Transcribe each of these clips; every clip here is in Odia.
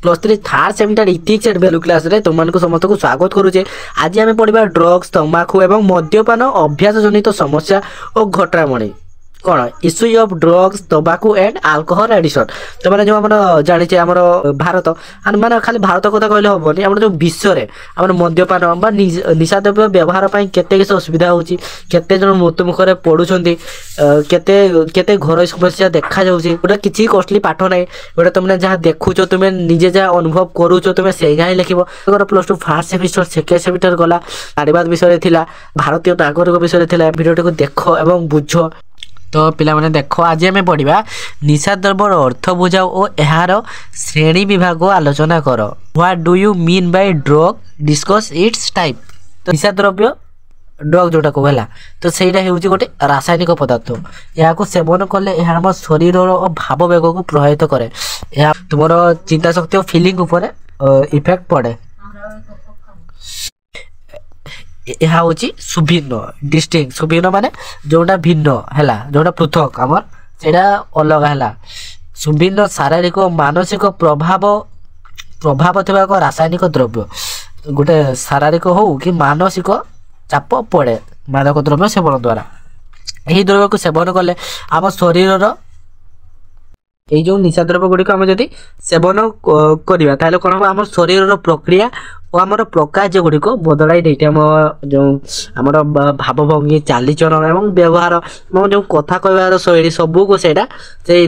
+3 third semester ethics and value class रे तुमମାନଙ୍କୁ ସମସ୍ତଙ୍କୁ ସ୍ୱାଗତ କରୁଛେ। ଆଜି ଆମେ ପଢିବା ଡ୍ରଗ୍ସ, ତମ୍ବାଖୁ ଏବଂ ମଦ୍ୟପାନ ଅଭ୍ୟାସ ଜନିତ ସମସ୍ୟା ଓ ଘଟଣାବଳୀ। कौन इश्यू ऑफ ड्रग्स तंबाकू एंड अल्कोहल एडिक्शन। तो मैंने जो आम जाने आम भारत माने खाली भारत कथा कहले हेनी आम जो विश्व में आम मद्यपान निशा द्रव्य व्यवहार केते किसी असुविधा होची, केते जन मृत्यु मुखरे पड़ुछंती, केते घर समस्या देखा जाउची। गोटे किछि कॉस्टली पाठ नै, गोटे तुमने जहाँ देखुचो तुम निजे जहाँ अनुभव करूचो तुम से ही लिखिबो। +2 फर्स्ट सेमिस्टर सेकेंड सेमिस्टर गला नारीवाद विषय थिला, भारतीय नागरिक विषय थिला। वीडियो को देख एवं बुझ। तो पिला माने देखो आज आम पढ़ा निशा द्रव्यर अर्थ बुझाओ और यार श्रेणी विभाग आलोचना कर। What do you mean by drug, discuss it's type. तो निशा द्रव्य ड्रग जोटा को है तो सहीटा हूँ गोटे रासायनिक पदार्थ। यहाँ को सेवन कले आम शरीर और भाव वेग को प्रभावित करे। यह तुम चिंता शक्ति और फिलिंग उपर इफेक्ट पड़े। यह हूँ सुभिन्न डिस्टिंक्ट। सुभिन्न माने जोटा भिन्न है, जोटा पृथक आमर सेटा अलग है। सुभिन्न शारीरिक और मानसिक प्रभाव थी एक रासायनिक द्रव्य। गोटे शारीरिक हो कि मानसिक चाप पड़े मादक द्रव्य सेवन द्वारा। यही द्रव्य को सेवन कले आम शरीर ये जो निशा द्रव्य गुड़िक आम जदि सेवन करवा ताले कौन हम आम शरीर प्रक्रिया और आमर प्रकाश गुड़िक बदलाई देते। आम जो आमर भावभंगी चालीचलन एवं व्यवहार जो कथा कहबार शैली सबू को से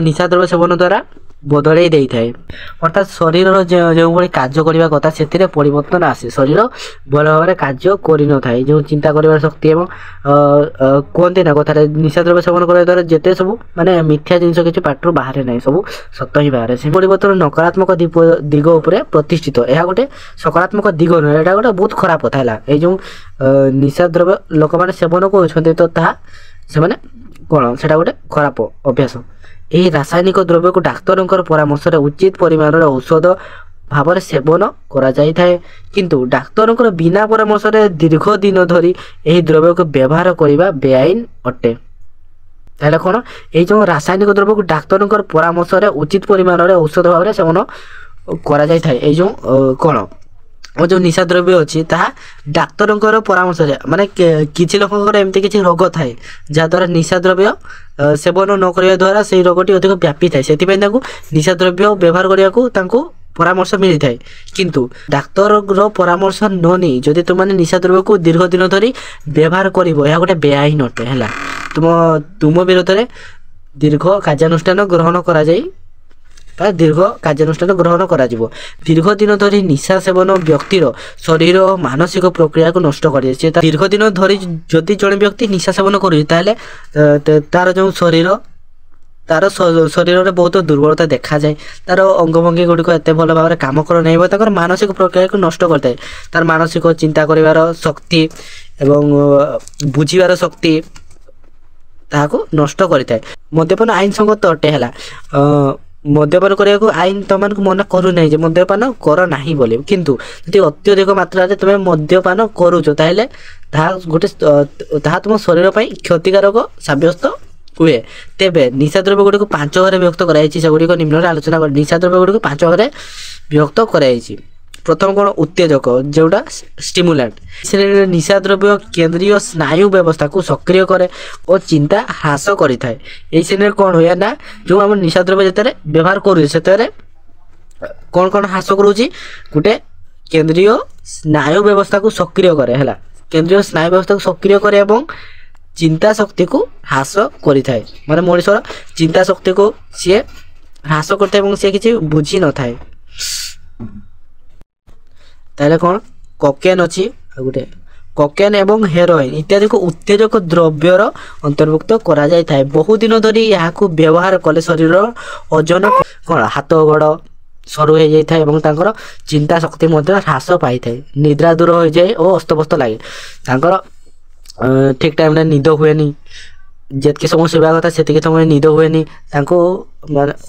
निशा द्रव्य सेवन द्वारा बदलाई दे थाए। अर्थात शरीर जो भाई कार्य करने कथा से परिवर्तन आसे। शरीर भल भाव में कार्य कर न था जो चिंता कर शक्ति एवं कहते ना कथा निशा द्रव्य सेवन करने द्वारा जिते सब माने मिथ्या जिन किसी पाठ बाहर ना सब सत ही बाहर से परिवर्तन नकारात्मक दिग उपर प्रतिष्ठित। यह गोटे सकारात्मक दिग नुहे, यहाँ गोटे बहुत खराब कथा है। ये जो निशा द्रव्य लोक मैंने सेवन कर कौन से गोटे खराब अभ्यास। यही रासायनिक द्रव्य को डाक्तर परामर्श उचित परिमाण औषध भाव में सेवन कर किंतु डाक्तर बिना परामर्श दीर्घ दिन धरी यही द्रव्य को व्यवहार करने बेआईन अटे। ताहले कौन ये जो रासायनिक द्रव्य को डाक्तर परामर्श उचित परिमाण औषध भाव में सेवन कर जो कौन और जो निशा द्रव्य अच्छी ता डाक्तर परामर्श माने किसी लोक एमती किसी रोग थाए जहाद्वारा निशा द्रव्य सेवन न करने द्वारा से रोगटी अधिक व्यापी थाए। से निशा द्रव्य व्यवहार करने को परामर्श मिली थाए किंतु डाक्तर परामर्श न नहीं जदि तुमने निशा द्रव्य को दीर्घ दिन धरी व्यवहार कर गोटे बेआईन अटे है। तुम विरोध में दीर्घ कार्यानुष्ठान ग्रहण करा जाई दीर्घ कार्यानुष्ठान ग्रहण करा जिवो। दीर्घ दिन धरी निशा सेवन व्यक्तिर शरीर और मानसिक प्रक्रिया को नष्ट कर दीर्घ दिन धरी जदि जड़े व्यक्ति निशा सेवन कर तार जो शरीर तार शरीर में बहुत दुर्बलता देखा जाए। तार अंगभंगी गुड़िक एत भल भाव में कम कर नहीं मानसिक प्रक्रिया को नष्ट करता तार मानसिक चिंता कर शक्ति एवं बुझीबार शक्ति ताको नष्ट करता। मद्यपान आईन संगत अटे है। मद्यपान करने को आईन तुम मना करू ना मद्यपान कर ना बोले किंतु यदि अत्यधिक मात्रा तुम मद्यपान करुच ताहले गोटे तुम शरीर पर क्षतिकारक सब्यस्त हुए। तेबे निशा द्रव्य गुड़िक 5 भाग विभक्त करागुड़िक निम्न आलोचना कर। निशा द्रव्य गुड़िक 5 भाग विभक्त कराई। प्रथम कौन उत्तेजक जोटा स्टिमुलेंट से निशा द्रव्य केंद्रीय स्नायु व्यवस्था को सक्रिय करे और चिंता ह्रास करें। यही श्रेणी कौन हुए ना जो आम निशा द्रव्य जिते व्यवहार कर कौन कौन ह्रास करुच्ची गोटे केंद्रीय स्नायु व्यवस्था को सक्रिय करे है। केंद्रीय स्नायु व्यवस्था को सक्रिय करे और चिंता शक्ति को ह्रास करें। माने मनुष्य चिंता शक्ति को सी ह्रास करते सी किसी बुझी न थाए। ताहले कौन कोकेन अच्छी गोटे कोकेन एवं हेरोइन इत्यादि को उत्तेजक द्रव्यर अंतर्भुक्त करा जाय थाए। बहु दिन धरी यहाँ को व्यवहार कले शरीर ओजन कौन हाथ गोड़ सरू हो जाए और तांकर चिंता शक्ति ह्रास पाई थाए। निद्रा दूर हो जाए और अस्तव्यस्त लगे। ठीक टाइम निद हुए जितकी समय शोवा कथा से समय निद हुए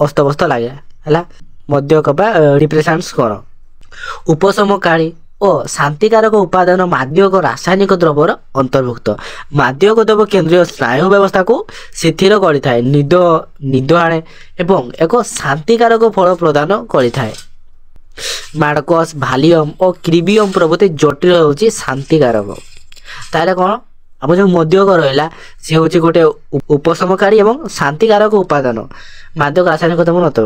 अस्तव्यस्त लगे है। मद्यक डिप्रेशन्स कौन उपशमकारी और शांतिकारक उपादान मादक रासायनिक द्रव्यर अंतर्भुक्त। मादक द्रव्य केंद्रीय स्नायु व्यवस्था को शिथिल करें, निद आणे एवं एक शांतिकारक फल प्रदान करें। ମାର୍କସ୍ ଭାଲିୟମ୍ ଓ କ୍ରିବିୟମ୍ ପ୍ରଭୃତି ଜଟିଳ ହେଉଛି ଶାନ୍ତିକାରକ। ତାହେଲେ କ'ଣ ଆମ ଯେଉଁ ମଦ୍ୟକ ରହିଲା ସେ ହେଉଛି ଗୋଟେ ଉପଶମକାରୀ ଏବଂ ଶାନ୍ତିକାରକ ଉପାଦାନ। ମାଦକ ରାସାୟନିକ ଦ୍ରବ୍ୟ ତ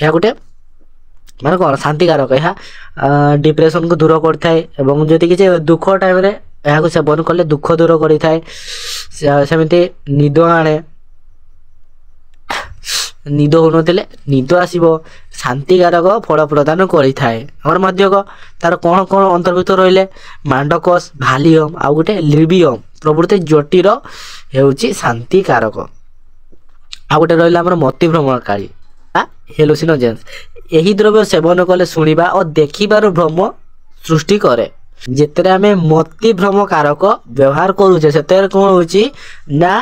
ଏହା ଗୋଟେ ମାନେ କ'ଣ ଶାନ୍ତିକାରକ। ଏହା ଡିପ୍ରେସନକୁ ଦୂର କରିଥାଏ ଏବଂ ଯଦି କିଛି ଦୁଃଖ ଟାଇମ୍ରେ ଏହାକୁ ସେବନ କଲେ ଦୁଃଖ ଦୂର କରିଥାଏ। ସେମିତି ନିଦ ଆଣେ, ନିଦ ହେଉନଥିଲେ ନିଦ ଆସିବ, ଶାନ୍ତିକାରକ ଫଳ ପ୍ରଦାନ କରିଥାଏ। ଆମର ମଦ୍ୟକ ତାର କ'ଣ କ'ଣ ଅନ୍ତର୍ଭୁକ୍ତ ରହିଲେ ମାଣ୍ଡକସ୍ ଭାଲିୟମ୍ ଆଉ ଗୋଟେ ଲିବିୟମ୍ ପ୍ରଭୃତି ଜଟିଳ ହେଉଛି ଶାନ୍ତିକାରକ। ଆଉ ଗୋଟେ ରହିଲା ଆମର ମତିଭ୍ରମଣକାରୀ ହେଲୋସିନୋଜେନ୍ସ। ଏହି ଦ୍ରବ୍ୟ ସେବନ କଲେ ଶୁଣିବା ଓ ଦେଖିବାର ଭ୍ରମ ସୃଷ୍ଟି କରେ। ଯେତେବେଳେ ଆମେ ମତିଭ୍ରମକାରକ ବ୍ୟବହାର କରୁଛେ ସେତେବେଳେ କ'ଣ ହେଉଛି ନା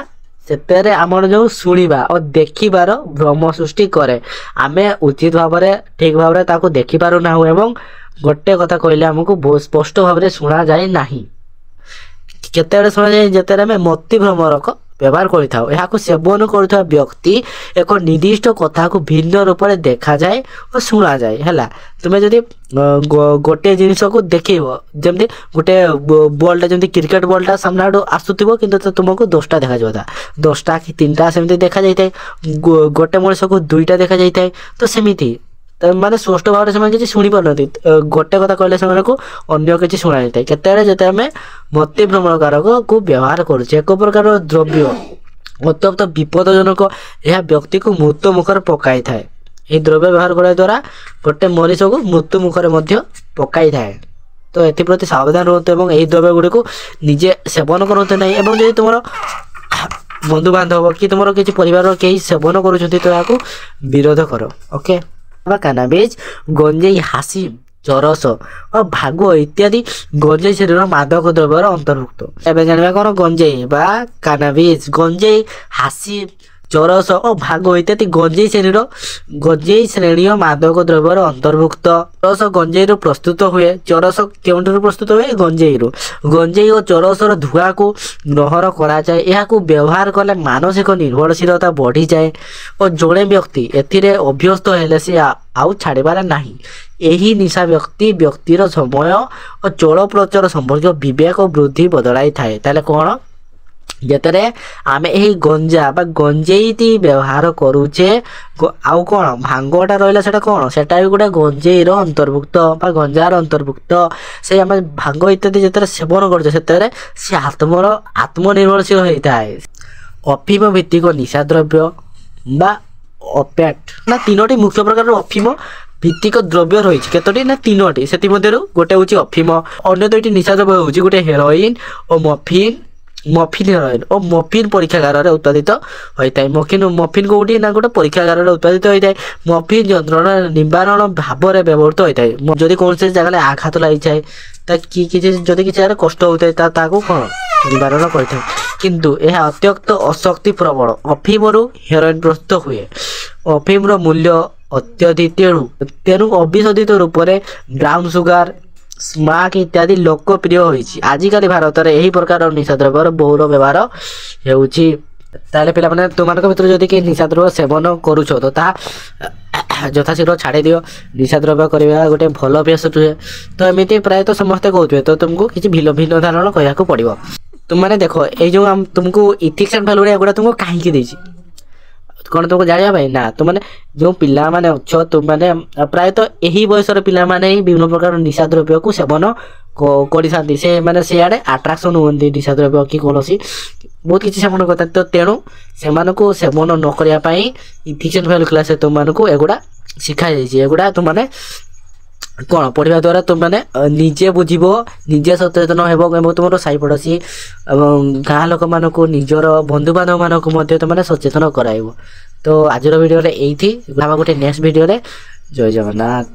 ସେତେବେଳେ ଆମର ଯେଉଁ ଶୁଣିବା ଓ ଦେଖିବାର ଭ୍ରମ ସୃଷ୍ଟି କରେ। ଆମେ ଉଚିତ ଭାବରେ ଠିକ୍ ଭାବରେ ତାକୁ ଦେଖିପାରୁନାହୁଁ ଏବଂ ଗୋଟେ କଥା କହିଲେ ଆମକୁ ସ୍ପଷ୍ଟ ଭାବରେ ଶୁଣାଯାଏ ନାହିଁ। କେତେବେଳେ ଶୁଣାଯାଏ ଯେତେବେଳେ ଆମେ ମତିଭ୍ରମରକ ବ୍ୟବହାର କରିଥାଉ। ଏହାକୁ ସେବନ କରୁଥିବା ବ୍ୟକ୍ତି ଏକ ନିର୍ଦ୍ଦିଷ୍ଟ କଥାକୁ ଭିନ୍ନ ରୂପରେ ଦେଖାଯାଏ ଓ ଶୁଣାଯାଏ। ହେଲା, ତୁମେ ଯଦି ଗୋଟିଏ ଜିନିଷକୁ ଦେଖେଇବ, ଯେମିତି ଗୋଟେ ବଲ୍ଟା ଯେମିତି କ୍ରିକେଟ ବଲ୍ଟା ସାମ୍ନା ଆଡ଼ୁ ଆସୁଥିବ କିନ୍ତୁ ତୁମକୁ 10ଟା ଦେଖାଯିବ, 10ଟା କି 3ଟା ସେମିତି ଦେଖାଯାଇଥାଏ। ଗୋଟେ ମଣିଷକୁ 2ଟା ଦେଖାଯାଇଥାଏ। ତ ସେମିତି ମାନେ ସ୍ପଷ୍ଟ ଭାବରେ ସେମାନେ କିଛି ଶୁଣିପାରୁନାହାନ୍ତି। ଗୋଟେ କଥା କହିଲେ ସେମାନଙ୍କୁ ଅନ୍ୟ କିଛି ଶୁଣାଯାଇଥାଏ। କେତେବେଳେ ଯେତେବେଳେ ଆମେ ମତିଭ୍ରମଣକାରକକୁ ବ୍ୟବହାର କରୁଛେ। ଏକ ପ୍ରକାର ଦ୍ରବ୍ୟ ଅତ୍ୟନ୍ତ ବିପଦଜନକ, ଏହା ବ୍ୟକ୍ତିକୁ ମୃତ୍ୟୁ ମୁଖରେ ପକାଇଥାଏ। ଏହି ଦ୍ରବ୍ୟ ବ୍ୟବହାର କରିବା ଦ୍ୱାରା ଗୋଟେ ମଣିଷକୁ ମୃତ୍ୟୁ ମୁଖରେ ମଧ୍ୟ ପକାଇଥାଏ। ତ ଏଥିପ୍ରତି ସାବଧାନ ରୁହନ୍ତୁ ଏବଂ ଏହି ଦ୍ରବ୍ୟ ଗୁଡ଼ିକୁ ନିଜେ ସେବନ କରନ୍ତୁ ନାହିଁ। ଏବଂ ଯଦି ତୁମର ବନ୍ଧୁବାନ୍ଧବ କି ତୁମର କିଛି ପରିବାରର କେହି ସେବନ କରୁଛନ୍ତି ତ ଏହାକୁ ବିରୋଧ କର। ଓକେ, କାନାବିଜ୍, ଗଞ୍ଜେଇ, ହାସିମ, ଚରସ ଓ ଭାଗ ଇତ୍ୟାଦି ଗଞ୍ଜେଇ ଶ୍ରେଣୀର ମାଦକ ଦ୍ରବ୍ୟର ଅନ୍ତର୍ଭୁକ୍ତ। ଏବେ ଜାଣିବା କ'ଣ ଗଞ୍ଜେଇ ବା କାନାବିଜ୍, ଗଞ୍ଜେଇ, ହାସିମ, ଚରସ ଓ ଭାଗ ଇତ୍ୟାଦି ଗଞ୍ଜେଇ ଶ୍ରେଣୀୟ ମାଦକ ଦ୍ରବ୍ୟର ଅନ୍ତର୍ଭୁକ୍ତ। ଚରସ ଗଞ୍ଜେଇରୁ ପ୍ରସ୍ତୁତ ହୁଏ। ଚରସ କେଉଁଠାରୁ ପ୍ରସ୍ତୁତ ହୁଏ? ଗଞ୍ଜେଇରୁ। ଗଞ୍ଜେଇ ଓ ଚରସର ଧୂଆଁକୁ ଗ୍ରହଣ କରାଯାଏ। ଏହାକୁ ବ୍ୟବହାର କଲେ ମାନସିକ ନିର୍ଭରଶୀଳତା ବଢ଼ିଯାଏ ଓ ଜଣେ ବ୍ୟକ୍ତି ଏଥିରେ ଅଭ୍ୟସ୍ତ ହେଲେ ସେ ଆଉ ଛାଡ଼ିବାର ନାହିଁ। ଏହି ନିଶା ବ୍ୟକ୍ତିର ସମୟ ଓ ଚଳପ୍ରଚଳ ସମ୍ପର୍କୀୟ ବିବେକ ବୃଦ୍ଧି ବଦଳାଇଥାଏ। ତାହେଲେ କ'ଣ ଯେତେବେଳେ ଆମେ ଏହି ଗଞ୍ଜା ବା ଗଞ୍ଜେଇଟି ବ୍ୟବହାର କରୁଛେ, ଆଉ କ'ଣ ଭାଙ୍ଗଟା ରହିଲା ସେଟା କ'ଣ? ସେଟା ବି ଗୋଟେ ଗଞ୍ଜେଇର ଅନ୍ତର୍ଭୁକ୍ତ ବା ଗଞ୍ଜାର ଅନ୍ତର୍ଭୁକ୍ତ। ସେଇ ଆମେ ଭାଙ୍ଗ ଇତ୍ୟାଦି ଯେତେବେଳେ ସେବନ କରୁଛେ ସେତେବେଳେ ସେ ଆତ୍ମନିର୍ଭରଶୀଳ ହେଇଥାଏ। ଅଫିମ ଭିତ୍ତିକ ନିଶା ଦ୍ରବ୍ୟ ବା ଓପିଏଟ୍ ନା 3ଟି ମୁଖ୍ୟ ପ୍ରକାରର ଅଫିମ ଭିତ୍ତିକ ଦ୍ରବ୍ୟ ରହିଛି। କେତୋଟି? ନା 3ଟି। ସେଥିମଧ୍ୟରୁ ଗୋଟେ ହେଉଛି ଅଫିମ। ଅନ୍ୟ 2ଟି ନିଶା ଦ୍ରବ୍ୟ ହେଉଛି ଗୋଟେ ହେରୋଇନ୍ ଓ ମଫିନ୍ ହେରୋଇନ୍ ଓ ମଫିନ୍ ପରୀକ୍ଷାଗାରରେ ଉତ୍ପାଦିତ ହୋଇଥାଏ। ମଫିନ୍ କୋଉଠି? ନା ଗୋଟେ ପରୀକ୍ଷାଗାରରେ ଉତ୍ପାଦିତ ହୋଇଥାଏ। ମଫିନ୍ ଯନ୍ତ୍ରଣା ନିବାରଣ ଭାବରେ ବ୍ୟବହୃତ ହୋଇଥାଏ। ଯଦି କୌଣସି ଜାଗାରେ ଆଘାତ ଲାଗିଥାଏ ଯଦି କିଛି ଜାଗାରେ କଷ୍ଟ ହେଉଥାଏ ତାକୁ କ'ଣ ନିବାରଣ କରିଥାଏ। କିନ୍ତୁ ଏହା ଅତ୍ୟନ୍ତ ଅଶକ୍ତି ପ୍ରବଳ। ଅଫିମରୁ ହେରୋଇନ୍ ପ୍ରସ୍ତୁତ ହୁଏ। ଅଫିମର ମୂଲ୍ୟ ଅତ୍ୟଧିକ, ତେଣୁ ଅବିଶୋଧିତ ରୂପରେ ବ୍ରାଉନ୍ ସୁଗାର, ସ୍ମାକ୍ ଇତ୍ୟାଦି ଲୋକପ୍ରିୟ ହୋଇଛି। ଆଜିକାଲି ଭାରତରେ ଏହି ପ୍ରକାର ନିଶା ଦ୍ରବ୍ୟର ବହୁଳ ବ୍ୟବହାର ହେଉଛି। ତାହେଲେ ପିଲାମାନେ ତୁମମାନଙ୍କ ଭିତରୁ ଯଦି କେହି ନିଶା ଦ୍ରବ୍ୟ ସେବନ କରୁଛ ତ ତାହା ଯଥାଶୀଘ୍ର ଛାଡ଼ି ଦିଅ। ନିଶା ଦ୍ରବ୍ୟ କରିବା ଗୋଟେ ଭଲ ଅଭ୍ୟାସ ନୁହେଁ। ତ ଏମିତି ପ୍ରାୟତଃ ସମସ୍ତେ କହୁଥିବେ, ତ ତୁମକୁ କିଛି ଭିନ୍ନ ଧାରଣ କହିବାକୁ ପଡ଼ିବ। ତୁମମାନେ ଦେଖ, ଏଇ ଯେଉଁ ତୁମକୁ ଇଥିକ୍ସ ଆଣ୍ଡ ଭ୍ୟାଲୁ ଏଗୁଡ଼ା ତୁମକୁ କାହିଁକି ଦେଇଛି? କ'ଣ ତୁମକୁ ଜାଣିବା ପାଇଁ? ନା, ତୁମମାନେ ଯେଉଁ ପିଲାମାନେ ଅଛ, ତୁମମାନେ ପ୍ରାୟତଃ ଏହି ବୟସର ପିଲାମାନେ ହିଁ ବିଭିନ୍ନ ପ୍ରକାର ନିଶା ଦ୍ରବ୍ୟକୁ ସେବନ କରିଥାନ୍ତି। ସେମାନେ ସେଆଡ଼େ ଆଟ୍ରାକ୍ସନ୍ ହୁଅନ୍ତି ନିଶା ଦ୍ରବ୍ୟ କି କୌଣସି ବହୁତ କିଛି ସେବନ କରିଥାନ୍ତି। ତ ତେଣୁ ସେମାନଙ୍କୁ ସେବନ ନ କରିବା ପାଇଁ ଇଥିକ୍ସ ଆଣ୍ଡ ଭ୍ୟାଲୁ କ୍ଲାସ୍ରେ ତୁମମାନଙ୍କୁ ଏଗୁଡ଼ା ଶିଖାଯାଇଛି। ଏଗୁଡ଼ା ତୁମମାନେ କ'ଣ ପଢ଼ିବା ଦ୍ୱାରା ତୁମମାନେ ନିଜେ ବୁଝିବ, ନିଜେ ସଚେତନ ହେବ ଏବଂ ତୁମର ସାହି ପଡ଼ୋଶୀ ଏବଂ ଗାଁ ଲୋକମାନଙ୍କୁ, ନିଜର ବନ୍ଧୁବାନ୍ଧବମାନଙ୍କୁ ମଧ୍ୟ ତୁମମାନେ ସଚେତନ କରାଇବ। ତ ଆଜିର ଭିଡ଼ିଓରେ ଏଇଠି, ଗୋଟେ ନେକ୍ସଟ ଭିଡ଼ିଓରେ। ଜୟ ଜଗନ୍ନାଥ।